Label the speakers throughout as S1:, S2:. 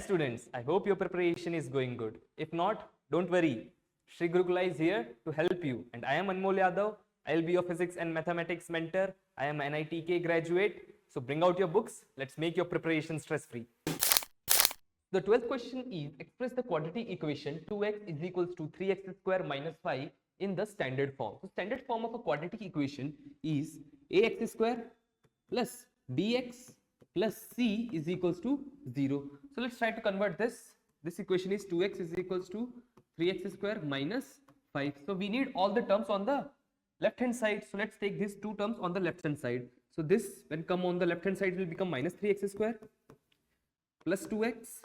S1: students, I hope your preparation is going good. If not, don't worry. Sri Gurukula is here to help you. And I am Anmol Yadav. I will be your physics and mathematics mentor. I am an NEET graduate. So bring out your books. Let's make your preparation stress-free. The 12th question is, express the quadratic equation 2x is equals to 3x square minus 5 in the standard form. So standard form of a quadratic equation is ax square plus bx plus c is equals to 0. So let's try to convert this. This equation is 2x is equals to 3x square minus 5. So we need all the terms on the left hand side. So let's take these two terms on the left hand side. So this, when come on the left hand side, will become minus 3x square plus 2x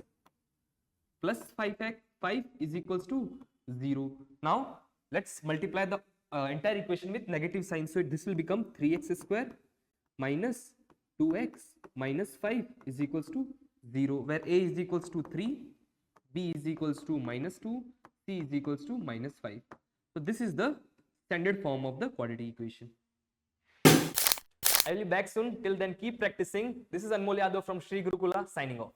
S1: plus 5x 5 is equals to 0. Now let's multiply the entire equation with negative sign. So this will become 3x square minus 2x minus 5 is equals to 0, where a is equals to 3, b is equals to minus 2, c is equals to minus 5. So this is the standard form of the quadratic equation. I will be back soon. Till then, keep practicing. This is Anmol Yadav from Sri Gurukula signing off.